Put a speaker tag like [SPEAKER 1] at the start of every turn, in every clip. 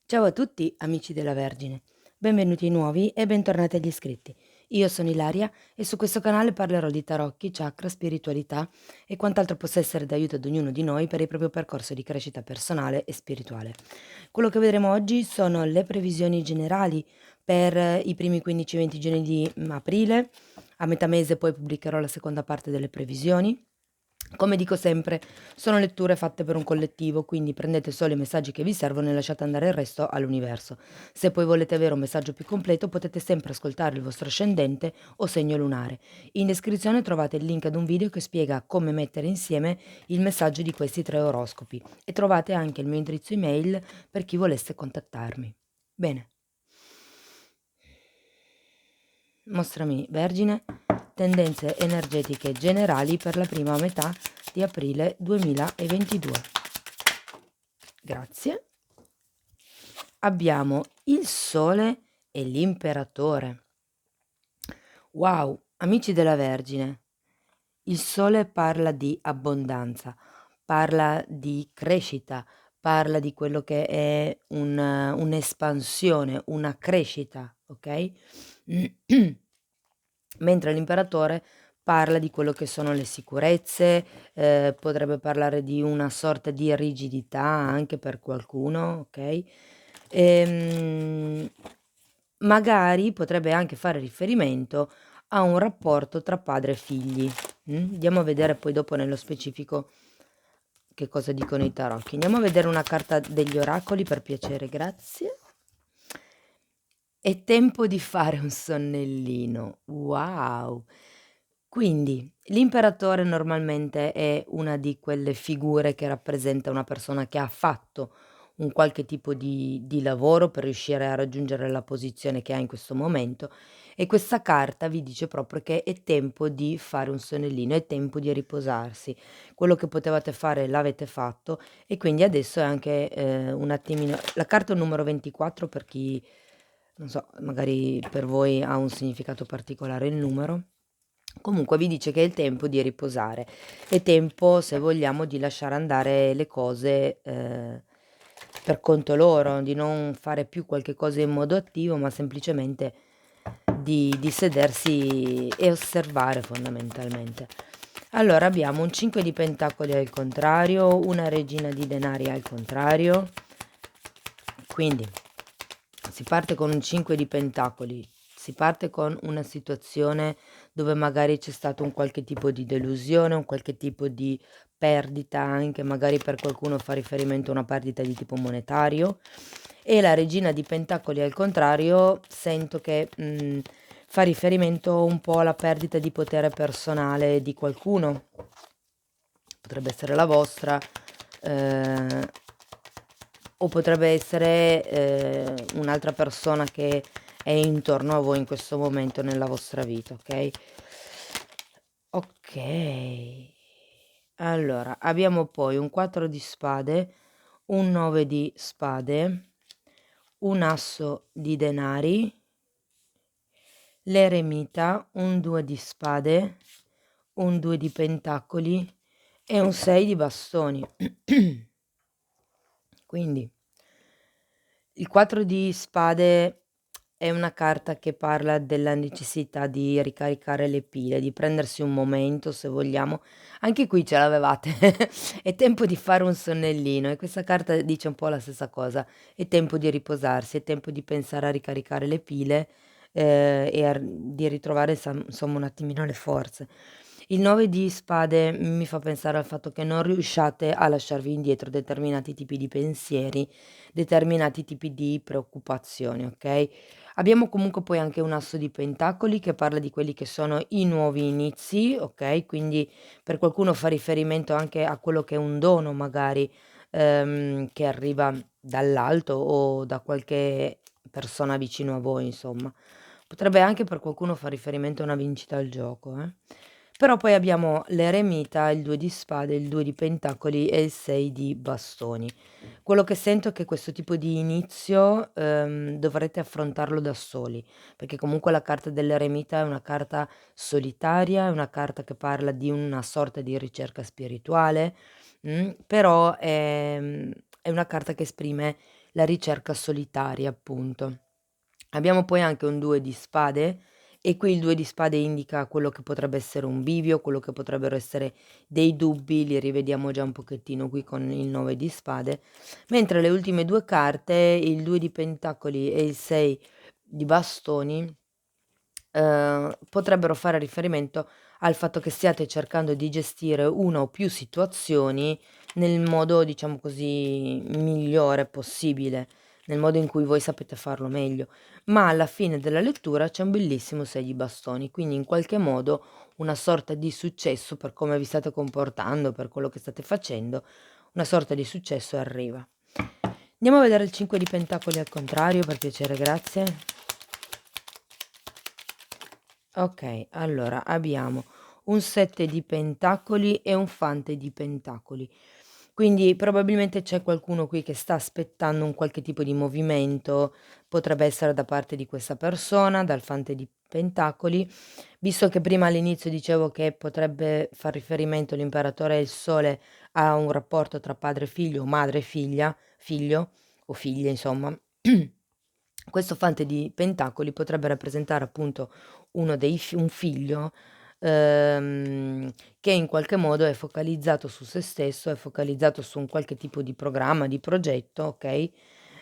[SPEAKER 1] Ciao a tutti, amici della Vergine. Benvenuti nuovi e bentornati agli iscritti. Io sono Ilaria e su questo canale parlerò di tarocchi, chakra, spiritualità e quant'altro possa essere d'aiuto ad ognuno di noi per il proprio percorso di crescita personale e spirituale. Quello che vedremo oggi sono le previsioni generali per i primi 15-20 giorni di aprile. A metà mese poi pubblicherò la seconda parte delle previsioni. Come dico sempre, sono letture fatte per un collettivo, quindi prendete solo i messaggi che vi servono e lasciate andare il resto all'universo. Se poi volete avere un messaggio più completo, potete sempre ascoltare il vostro ascendente o segno lunare. In descrizione trovate il link ad un video che spiega come mettere insieme il messaggio di questi 3 oroscopi e trovate anche il mio indirizzo email per chi volesse contattarmi. Bene. Mostrami, Vergine, tendenze energetiche generali per la prima metà di aprile 2022. Grazie. Abbiamo il Sole e l'Imperatore. Wow, amici della Vergine, il Sole parla di abbondanza, parla di crescita, parla di quello che è un'espansione, una crescita, ok? Mentre l'imperatore parla di quello che sono le sicurezze, potrebbe parlare di una sorta di rigidità anche per qualcuno, okay, ehm, magari potrebbe anche fare riferimento a un rapporto tra padre e figli. Andiamo a vedere poi dopo nello specifico che cosa dicono i tarocchi. Andiamo a vedere una carta degli oracoli per piacere, grazie. È tempo di fare un sonnellino. Wow! Quindi l'imperatore normalmente è una di quelle figure che rappresenta una persona che ha fatto un qualche tipo di lavoro per riuscire a raggiungere la posizione che ha in questo momento e questa carta vi dice proprio che è tempo di fare un sonnellino, è tempo di riposarsi. Quello che potevate fare l'avete fatto e quindi adesso è anche, un attimino la carta numero 24 per chi non so, magari per voi ha un significato particolare il numero. Comunque vi dice che è il tempo di riposare, è tempo, se vogliamo, di lasciare andare le cose per conto loro, di non fare più qualche cosa in modo attivo, ma semplicemente di sedersi e osservare fondamentalmente. Allora abbiamo un 5 di pentacoli al contrario, una regina di denari al contrario, quindi si parte con un 5 di pentacoli, si parte con una situazione dove magari c'è stato un qualche tipo di delusione, un qualche tipo di perdita, anche magari per qualcuno fa riferimento a una perdita di tipo monetario. E la regina di pentacoli al contrario sento che fa riferimento un po' alla perdita di potere personale di qualcuno, potrebbe essere la vostra, eh, o potrebbe essere un'altra persona che è intorno a voi in questo momento nella vostra vita, ok? Ok. Allora, abbiamo poi un 4 di spade, un 9 di spade, un asso di denari, l'eremita, un 2 di spade, un 2 di pentacoli e un 6 di bastoni. Quindi il 4 di spade è una carta che parla della necessità di ricaricare le pile, di prendersi un momento se vogliamo. Anche qui ce l'avevate, è tempo di fare un sonnellino e questa carta dice un po' la stessa cosa, è tempo di riposarsi, è tempo di pensare a ricaricare le pile e di ritrovare insomma un attimino le forze. Il 9 di spade mi fa pensare al fatto che non riusciate a lasciarvi indietro determinati tipi di pensieri, determinati tipi di preoccupazioni, okay? Abbiamo comunque poi anche un asso di pentacoli che parla di quelli che sono i nuovi inizi, okay? Quindi per qualcuno fa riferimento anche a quello che è un dono magari, che arriva dall'alto o da qualche persona vicino a voi, insomma. Potrebbe anche per qualcuno far riferimento a una vincita al gioco, eh. Però poi abbiamo l'eremita, il 2 di spade, il 2 di pentacoli e il 6 di bastoni. Quello che sento è che questo tipo di inizio, dovrete affrontarlo da soli, perché comunque la carta dell'eremita è una carta solitaria, è una carta che parla di una sorta di ricerca spirituale, però, è una carta che esprime la ricerca solitaria, appunto. Abbiamo poi anche un 2 di spade e qui il 2 di spade indica quello che potrebbe essere un bivio, quello che potrebbero essere dei dubbi, li rivediamo già un pochettino qui con il 9 di spade, mentre le ultime 2 carte, il 2 di pentacoli e il 6 di bastoni, potrebbero fare riferimento al fatto che stiate cercando di gestire una o più situazioni nel modo, diciamo così, migliore possibile, nel modo in cui voi sapete farlo meglio. Ma alla fine della lettura c'è un bellissimo 6 di bastoni, quindi in qualche modo una sorta di successo per come vi state comportando, per quello che state facendo, una sorta di successo arriva. Andiamo a vedere il 5 di pentacoli al contrario, per piacere, grazie. Ok, allora abbiamo un 7 di pentacoli e un fante di pentacoli. Quindi probabilmente c'è qualcuno qui che sta aspettando un qualche tipo di movimento, potrebbe essere da parte di questa persona, dal fante di pentacoli, visto che prima all'inizio dicevo che potrebbe far riferimento l'imperatore e il sole a un rapporto tra padre e figlio o madre e figlia, figlio o figlia, insomma. Questo fante di pentacoli potrebbe rappresentare appunto uno dei un figlio, che in qualche modo è focalizzato su se stesso, è focalizzato su un qualche tipo di programma, di progetto, okay,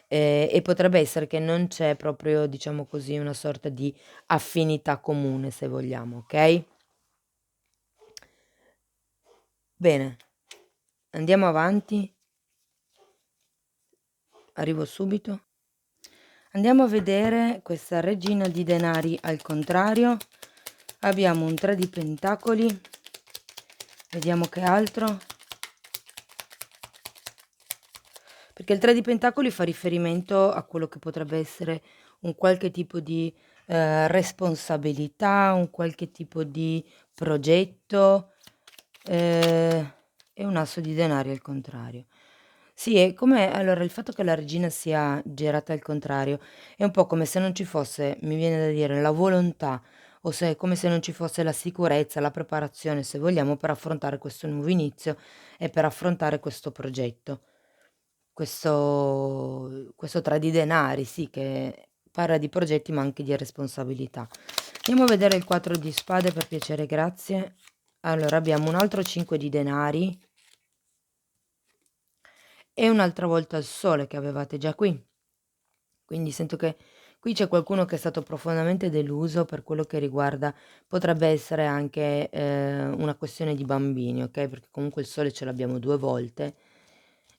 [SPEAKER 1] e potrebbe essere che non c'è proprio, diciamo così, una sorta di affinità comune, se vogliamo, okay? Bene, andiamo avanti. Arrivo subito. Andiamo a vedere questa regina di denari al contrario. Abbiamo un 3 di pentacoli. Vediamo che altro. Perché il 3 di pentacoli fa riferimento a quello che potrebbe essere un qualche tipo di responsabilità, un qualche tipo di progetto, e un asso di denari al contrario. Sì, è come allora il fatto che la regina sia girata al contrario è un po' come se non ci fosse, mi viene da dire, la volontà, o se come se non ci fosse la sicurezza, la preparazione, se vogliamo, per affrontare questo nuovo inizio e per affrontare questo progetto. Questo 3 di denari, sì, che parla di progetti ma anche di responsabilità. Andiamo a vedere il 4 di spade, per piacere, grazie. Allora abbiamo un altro 5 di denari e un'altra volta il sole che avevate già qui. Quindi sento che qui c'è qualcuno che è stato profondamente deluso per quello che riguarda, potrebbe essere anche una questione di bambini, ok? Perché comunque il sole ce l'abbiamo 2 volte.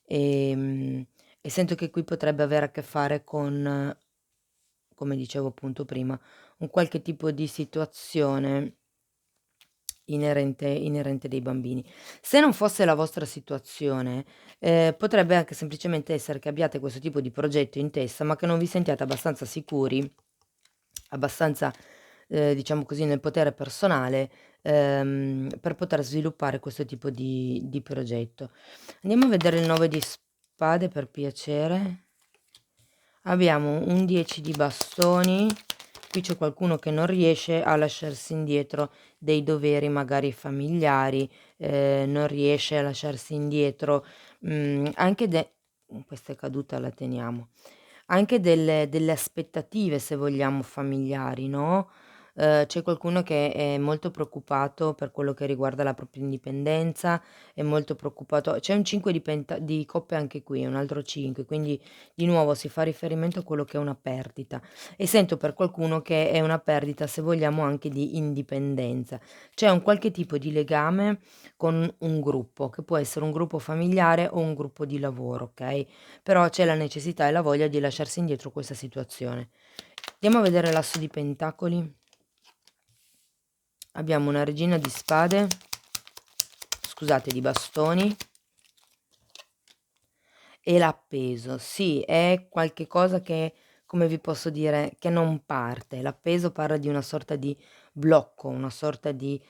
[SPEAKER 1] E sento che qui potrebbe avere a che fare con, come dicevo appunto prima, un qualche tipo di situazione inerente dei bambini. Se non fosse la vostra situazione, potrebbe anche semplicemente essere che abbiate questo tipo di progetto in testa, ma che non vi sentiate abbastanza sicuri, abbastanza, diciamo così, nel potere personale, per poter sviluppare questo tipo di progetto. Andiamo a vedere il 9 di spade, per piacere. Abbiamo un 10 di bastoni, qui c'è qualcuno che non riesce a lasciarsi indietro dei doveri magari familiari, non riesce a lasciarsi indietro, anche questa è caduta, la teniamo, anche delle aspettative, se vogliamo, familiari, no, c'è qualcuno che è molto preoccupato per quello che riguarda la propria indipendenza, è molto preoccupato, c'è un 5 di coppe anche qui, un altro 5, quindi di nuovo si fa riferimento a quello che è una perdita e sento per qualcuno che è una perdita, se vogliamo, anche di indipendenza. C'è un qualche tipo di legame con un gruppo, che può essere un gruppo familiare o un gruppo di lavoro, ok? Però c'è la necessità e la voglia di lasciarsi indietro questa situazione. Andiamo a vedere l'asso di pentacoli. Abbiamo una regina di spade, scusate, di bastoni. E l'appeso, sì, è qualche cosa che, come vi posso dire, che non parte. L'appeso parla di una sorta di blocco, una sorta di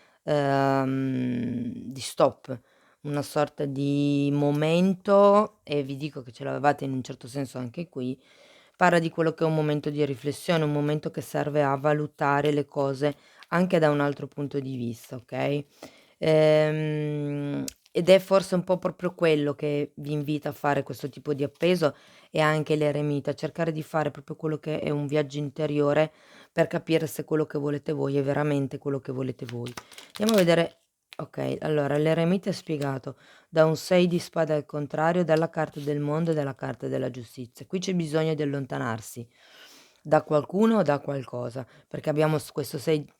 [SPEAKER 1] stop, una sorta di momento, e vi dico che ce l'avevate in un certo senso anche qui, parla di quello che è un momento di riflessione, un momento che serve a valutare le cose anche da un altro punto di vista, ok? ed è forse un po' proprio quello che vi invita a fare questo tipo di appeso e anche l'eremita, cercare di fare proprio quello che è un viaggio interiore per capire se quello che volete voi è veramente quello che volete voi. Andiamo a vedere. Okay, allora l'eremita è spiegato da un 6 di spade al contrario, dalla carta del mondo e dalla carta della giustizia. Qui c'è bisogno di allontanarsi da qualcuno o da qualcosa, perché abbiamo questo 6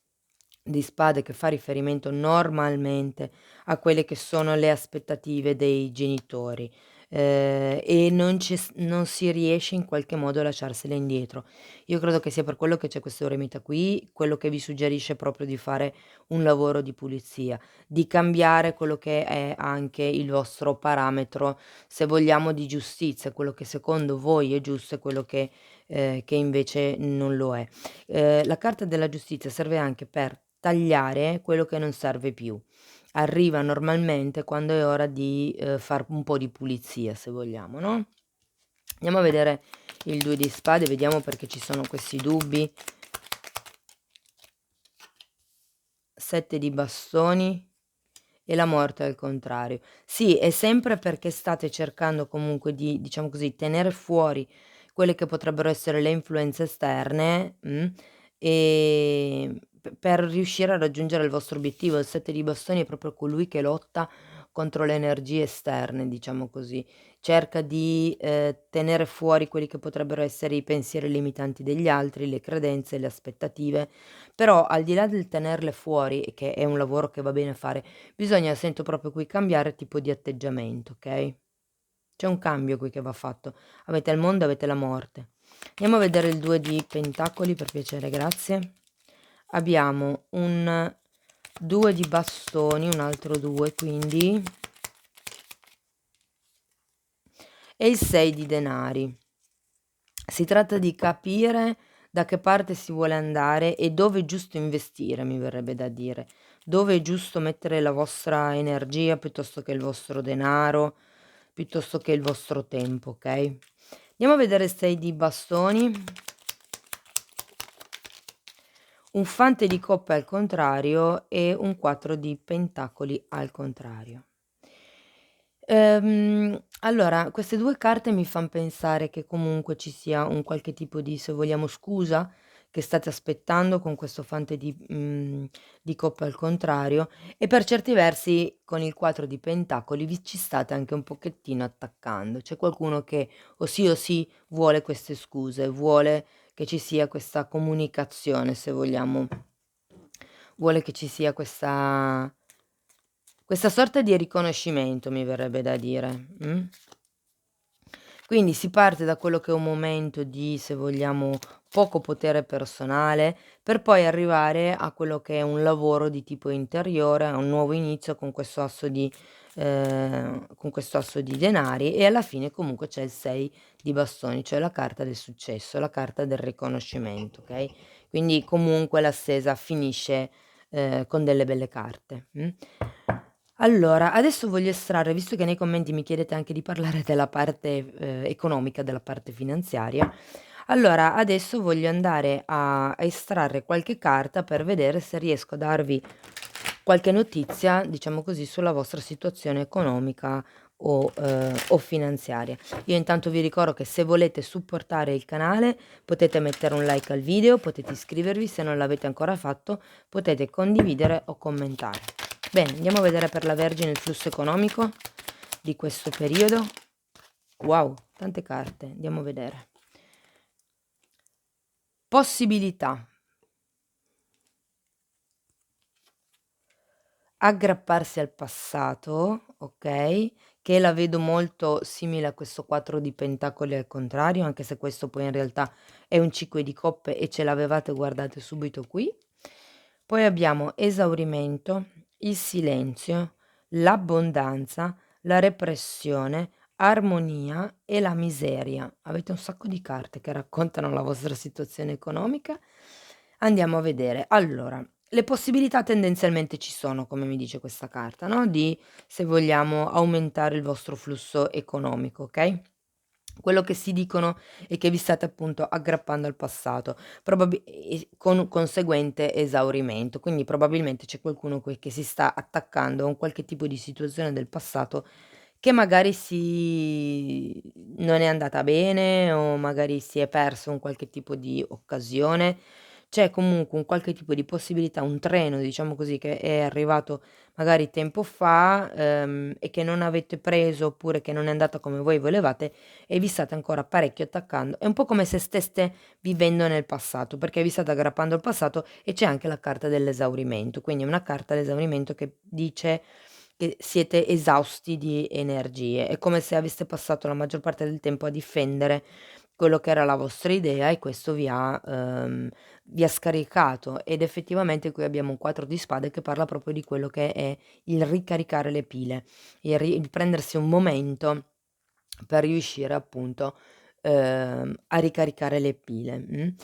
[SPEAKER 1] di spade che fa riferimento normalmente a quelle che sono le aspettative dei genitori, e non si riesce in qualche modo a lasciarsele indietro. Io credo che sia per quello che c'è questo eremita qui, quello che vi suggerisce proprio di fare un lavoro di pulizia, di cambiare quello che è anche il vostro parametro, se vogliamo, di giustizia, quello che secondo voi è giusto e quello che invece non lo è. La carta della giustizia serve anche per tagliare quello che non serve più. Arriva normalmente quando è ora di, far un po' di pulizia, se vogliamo, no, andiamo a vedere il 2 di spade, vediamo perché ci sono questi dubbi. 7 di bastoni e la morte al contrario. Sì, è sempre perché state cercando comunque di, diciamo così, tenere fuori quelle che potrebbero essere le influenze esterne, per riuscire a raggiungere il vostro obiettivo. Il 7 di bastoni è proprio colui che lotta contro le energie esterne, diciamo così. Cerca di, tenere fuori quelli che potrebbero essere i pensieri limitanti degli altri, le credenze, le aspettative, però al di là del tenerle fuori, e che è un lavoro che va bene fare, bisogna, sento proprio qui, cambiare tipo di atteggiamento, okay, c'è un cambio qui che va fatto. Avete il mondo, avete la morte. Andiamo a vedere il 2 di pentacoli, per piacere, grazie. Abbiamo un 2 di bastoni, un altro 2 quindi, e il 6 di denari. Si tratta di capire da che parte si vuole andare e dove è giusto investire, mi verrebbe da dire. Dove è giusto mettere la vostra energia piuttosto che il vostro denaro, piuttosto che il vostro tempo, okay? Andiamo a vedere 6 di bastoni, un fante di coppe al contrario e un 4 di pentacoli al contrario. Allora, queste 2 carte mi fan pensare che comunque ci sia un qualche tipo di, se vogliamo, scusa che state aspettando con questo fante di coppe al contrario, e per certi versi con il 4 di pentacoli vi ci state anche un pochettino attaccando. C'è qualcuno che o sì vuole queste scuse, vuole che ci sia questa comunicazione, se vogliamo, vuole che ci sia questa sorta di riconoscimento, mi verrebbe da dire, Quindi si parte da quello che è un momento di, se vogliamo, poco potere personale, per poi arrivare a quello che è un lavoro di tipo interiore, a un nuovo inizio con questo asso di denari, e alla fine comunque c'è il 6 di bastoni, cioè la carta del successo, la carta del riconoscimento, okay, quindi comunque l'assesa finisce, con delle belle carte, Allora, adesso voglio estrarre, visto che nei commenti mi chiedete anche di parlare della parte, economica, della parte finanziaria, allora adesso voglio andare a estrarre qualche carta per vedere se riesco a darvi qualche notizia, diciamo così, sulla vostra situazione economica o finanziaria. Io intanto vi ricordo che se volete supportare il canale potete mettere un like al video, potete iscrivervi, se non l'avete ancora fatto potete condividere o commentare. Bene, andiamo a vedere per la Vergine il flusso economico di questo periodo. Wow, tante carte, andiamo a vedere. Possibilità. Aggrapparsi al passato, okay, che la vedo molto simile a questo 4 di pentacoli al contrario, anche se questo poi in realtà è un 5 di coppe e ce l'avevate, guardate, subito qui. Poi abbiamo esaurimento, il silenzio, l'abbondanza, la repressione, armonia e la miseria. Avete un sacco di carte che raccontano la vostra situazione economica. Andiamo a vedere. Allora, le possibilità tendenzialmente ci sono, come mi dice questa carta, no, di, se vogliamo, aumentare il vostro flusso economico, okay? quello che si dicono è che vi state appunto aggrappando al passato, e con conseguente esaurimento. Quindi probabilmente c'è qualcuno che si sta attaccando a un qualche tipo di situazione del passato che magari non è andata bene o magari si è perso un qualche tipo di occasione. C'è comunque un qualche tipo di possibilità, un treno, diciamo così, che è arrivato magari tempo fa, e che non avete preso, oppure che non è andata come voi volevate e vi state ancora parecchio attaccando. È un po' come se steste vivendo nel passato, perché vi state aggrappando al passato e c'è anche la carta dell'esaurimento. Quindi è una carta dell'esaurimento che dice che siete esausti di energie. È come se aveste passato la maggior parte del tempo a difendere quello che era la vostra idea e questo vi ha scaricato. Ed effettivamente qui abbiamo un 4 di spade che parla proprio di quello che è il ricaricare le pile, il prendersi un momento per riuscire appunto, a ricaricare le pile.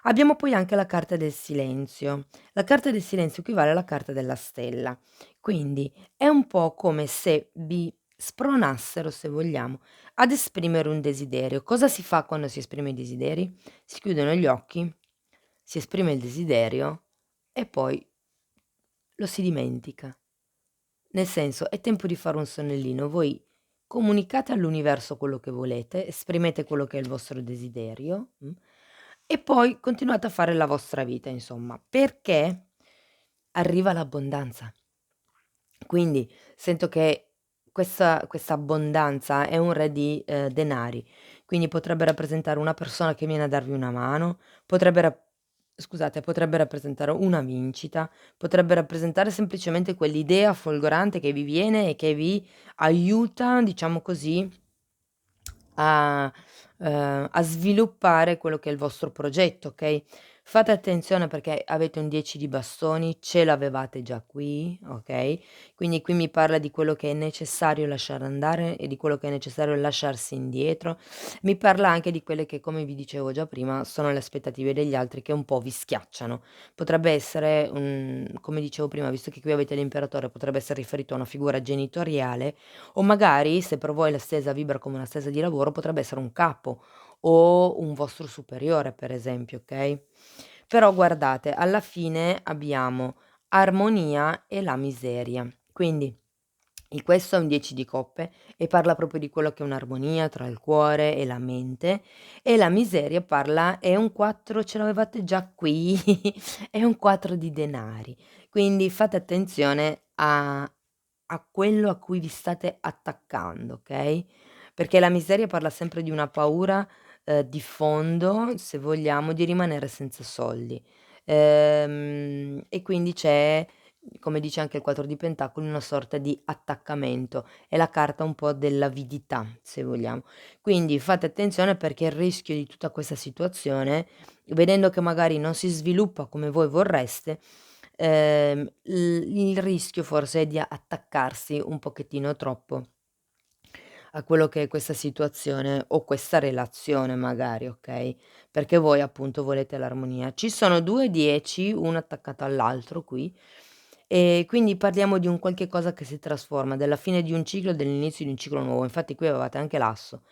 [SPEAKER 1] Abbiamo poi anche la carta del silenzio. La carta del silenzio equivale alla carta della stella, quindi è un po' come se vi spronassero, se vogliamo, ad esprimere un desiderio. Cosa si fa quando si esprime i desideri? Si chiudono gli occhi, si esprime il desiderio e poi lo si dimentica. Nel senso, è tempo di fare un sonnellino. Voi comunicate all'universo quello che volete, esprimete quello che è il vostro desiderio, e poi continuate a fare la vostra vita, insomma, perché arriva l'abbondanza. Quindi sento che questa abbondanza è un re di, denari, quindi potrebbe rappresentare una persona che viene a darvi una mano, potrebbe rappresentare una vincita, potrebbe rappresentare semplicemente quell'idea folgorante che vi viene e che vi aiuta, diciamo così, a a sviluppare quello che è il vostro progetto, okay. Fate attenzione perché avete un 10 di bastoni, ce l'avevate già qui, okay, quindi qui mi parla di quello che è necessario lasciare andare e di quello che è necessario lasciarsi indietro. Mi parla anche di quelle che, come vi dicevo già prima, sono le aspettative degli altri che un po' vi schiacciano. Potrebbe essere come dicevo prima, visto che qui avete l'imperatore, potrebbe essere riferito a una figura genitoriale o magari, se per voi la stesa vibra come una stesa di lavoro, potrebbe essere un capo o un vostro superiore, per esempio, okay? Però guardate, alla fine abbiamo armonia e la miseria. Quindi questo è un 10 di coppe e parla proprio di quello che è un'armonia tra il cuore e la mente, e la miseria è un 4, ce l'avevate già qui, è un 4 di denari. Quindi fate attenzione a quello a cui vi state attaccando, okay, perché la miseria parla sempre di una paura, di fondo, se vogliamo, di rimanere senza soldi. E quindi c'è, come dice anche il 4 di pentacoli, una sorta di attaccamento. È la carta un po' dell'avidità, se vogliamo. Quindi fate attenzione perché il rischio di tutta questa situazione, vedendo che magari non si sviluppa come voi vorreste, il rischio forse è di attaccarsi un pochettino troppo a quello che è questa situazione o questa relazione magari, okay, perché voi appunto volete l'armonia. Ci sono 2 10, uno attaccato all'altro qui, e quindi parliamo di un qualche cosa che si trasforma, della fine di un ciclo e dell'inizio di un ciclo nuovo. Infatti qui avevate anche l'asso.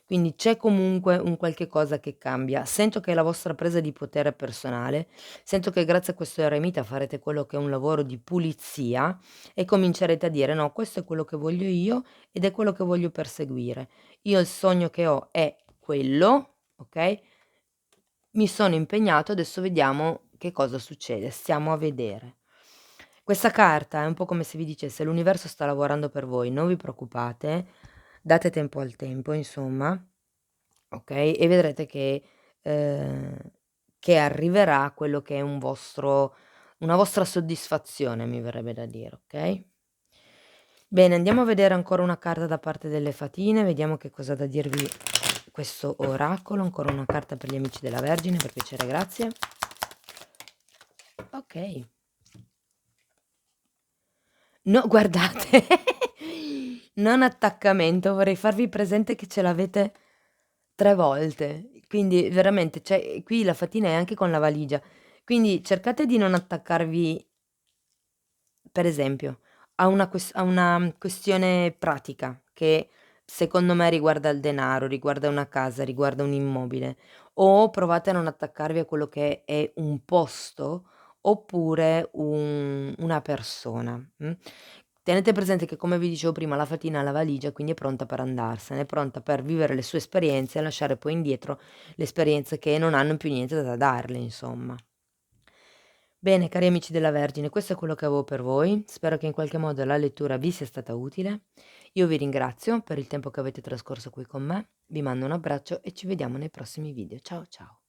[SPEAKER 1] Quindi c'è comunque un qualche cosa che cambia. Sento che è la vostra presa di potere personale, sento che grazie a questo eremita farete quello che è un lavoro di pulizia e comincerete a dire: "No, questo è quello che voglio io ed è quello che voglio perseguire. Io il sogno che ho è quello, okay, mi sono impegnato, adesso vediamo che cosa succede, stiamo a vedere." Questa carta è un po' come se vi dicesse: "L'universo sta lavorando per voi, non vi preoccupate, date tempo al tempo insomma." Okay, e vedrete ehm, che arriverà quello che è una vostra soddisfazione, mi verrebbe da dire, okay? Bene, andiamo a vedere ancora una carta da parte delle fatine, vediamo che cosa ha da dirvi questo oracolo. Ancora una carta per gli amici della Vergine, per piacere, grazie. Okay. No, guardate, non attaccamento, vorrei farvi presente che ce l'avete 3 volte, quindi veramente, cioè, qui la fatina è anche con la valigia. Quindi cercate di non attaccarvi, per esempio, a una questione pratica che secondo me riguarda il denaro, riguarda una casa, riguarda un immobile, o provate a non attaccarvi a quello che è un posto oppure una persona, Tenete presente che, come vi dicevo prima, la fatina ha la valigia, quindi è pronta per andarsene, è pronta per vivere le sue esperienze e lasciare poi indietro le esperienze che non hanno più niente da darle, insomma. Bene, cari amici della Vergine, questo è quello che avevo per voi. Spero che in qualche modo la lettura vi sia stata utile. Io vi ringrazio per il tempo che avete trascorso qui con me, vi mando un abbraccio e ci vediamo nei prossimi video. Ciao ciao.